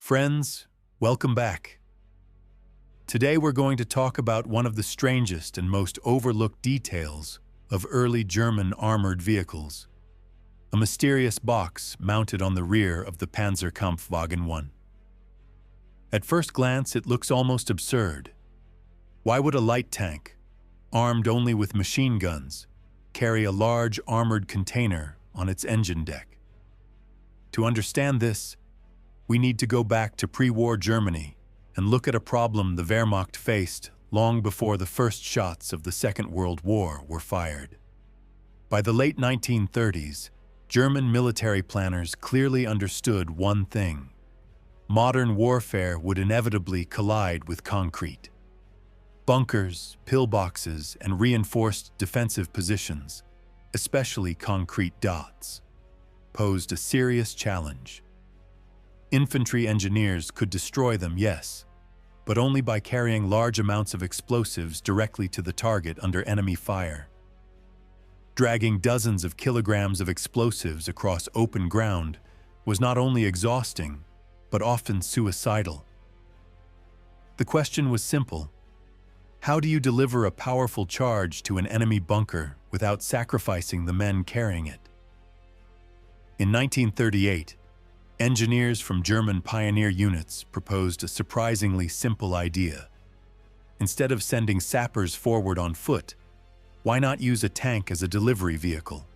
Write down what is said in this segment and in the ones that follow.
Friends, welcome back. Today we're going to talk about one of the strangest and most overlooked details of early German armored vehicles, a mysterious box mounted on the rear of the Pz.Kpfw I. At first glance, it looks almost absurd. Why would a light tank, armed only with machine guns, carry a large armored container on its engine deck? To understand this, we need to go back to pre-war Germany and look at a problem the Wehrmacht faced long before the first shots of the Second World War were fired. By the late 1930s, German military planners clearly understood one thing: modern warfare would inevitably collide with concrete. Bunkers, pillboxes, and reinforced defensive positions, especially concrete dots, posed a serious challenge. Infantry engineers could destroy them, yes, but only by carrying large amounts of explosives directly to the target under enemy fire. Dragging dozens of kilograms of explosives across open ground was not only exhausting, but often suicidal. The question was simple: how do you deliver a powerful charge to an enemy bunker without sacrificing the men carrying it? In 1938, engineers from German pioneer units proposed a surprisingly simple idea. Instead of sending sappers forward on foot, why not use a tank as a delivery vehicle?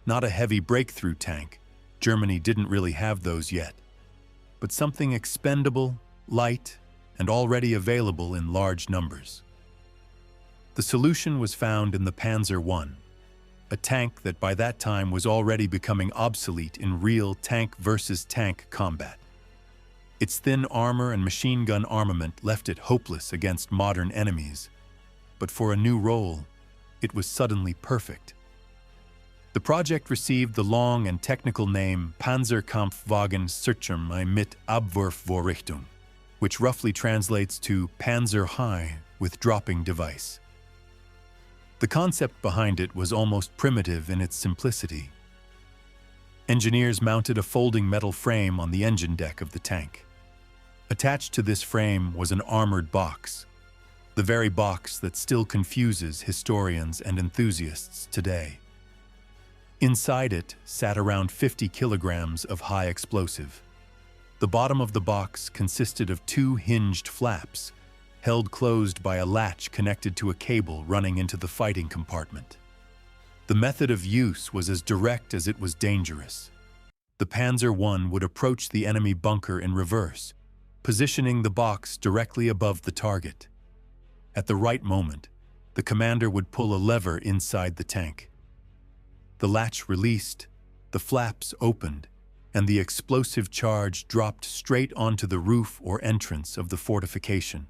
Not a heavy breakthrough tank, Germany didn't really have those yet, but something expendable, light, and already available in large numbers. The solution was found in the Panzer I, a tank that by that time was already becoming obsolete in real tank-versus-tank combat. Its thin armor and machine gun armament left it hopeless against modern enemies, but for a new role, it was suddenly perfect. The project received the long and technical name Panzerkampfwagen mit Abwurfvorrichtung, which roughly translates to Panzer I with dropping device. The concept behind it was almost primitive in its simplicity. Engineers mounted a folding metal frame on the engine deck of the tank. Attached to this frame was an armored box, the very box that still confuses historians and enthusiasts today. Inside it sat around 50 kilograms of high explosive. The bottom of the box consisted of two hinged flaps, held closed by a latch connected to a cable running into the fighting compartment. The method of use was as direct as it was dangerous. The Panzer I would approach the enemy bunker in reverse, positioning the box directly above the target. At the right moment, the commander would pull a lever inside the tank. The latch released, the flaps opened, and the explosive charge dropped straight onto the roof or entrance of the fortification.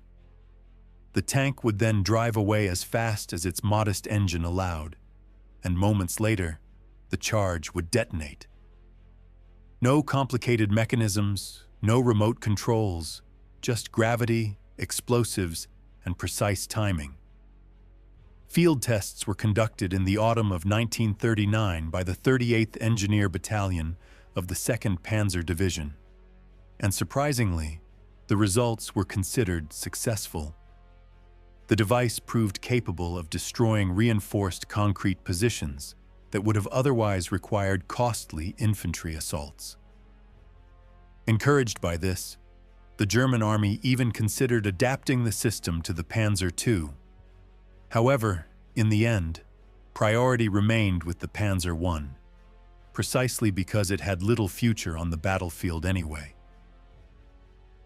The tank would then drive away as fast as its modest engine allowed, and moments later, the charge would detonate. No complicated mechanisms, no remote controls, just gravity, explosives, and precise timing. Field tests were conducted in the autumn of 1939 by the 38th Engineer Battalion of the 2nd Panzer Division, and surprisingly, the results were considered successful. The device proved capable of destroying reinforced concrete positions that would have otherwise required costly infantry assaults. Encouraged by this, the German army even considered adapting the system to the Panzer II. However, in the end, priority remained with the Panzer I, precisely because it had little future on the battlefield anyway.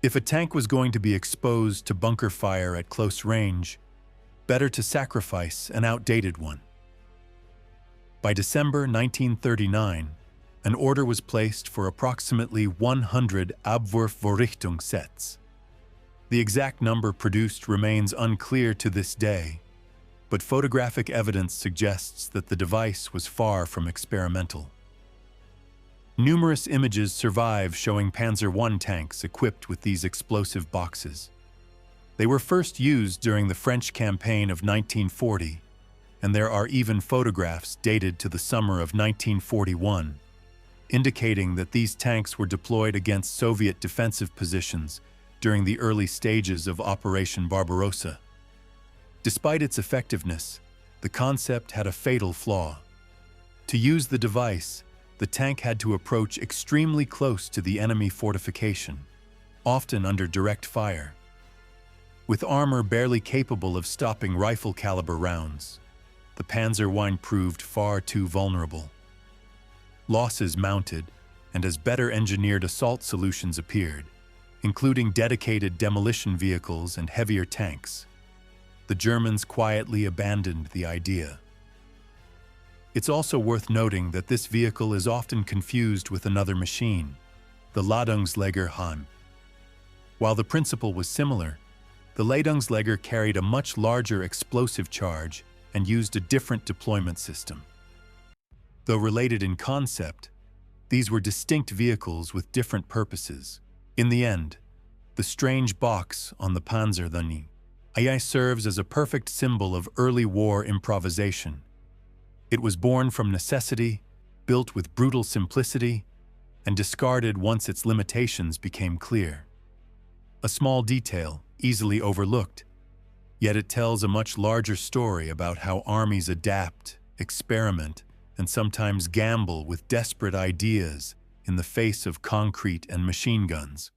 If a tank was going to be exposed to bunker fire at close range, better to sacrifice an outdated one. By December 1939, an order was placed for approximately 100 Abwurfvorrichtung sets. The exact number produced remains unclear to this day, but photographic evidence suggests that the device was far from experimental. Numerous images survive showing Panzer I tanks equipped with these explosive boxes. They were first used during the French campaign of 1940, and there are even photographs dated to the summer of 1941, indicating that these tanks were deployed against Soviet defensive positions during the early stages of Operation Barbarossa. Despite its effectiveness, the concept had a fatal flaw. To use the device, the tank had to approach extremely close to the enemy fortification, often under direct fire. With armor barely capable of stopping rifle-caliber rounds, the Panzer I proved far too vulnerable. Losses mounted, and as better engineered assault solutions appeared, including dedicated demolition vehicles and heavier tanks, the Germans quietly abandoned the idea. It's also worth noting that this vehicle is often confused with another machine, the Ladungsleger. While the principle was similar, the Ladungsleger carried a much larger explosive charge and used a different deployment system. Though related in concept, these were distinct vehicles with different purposes. In the end, the strange box on the Panzer I serves as a perfect symbol of early war improvisation. It was born from necessity, built with brutal simplicity, and discarded once its limitations became clear. A small detail, easily overlooked, yet it tells a much larger story about how armies adapt, experiment, and sometimes gamble with desperate ideas in the face of concrete and machine guns.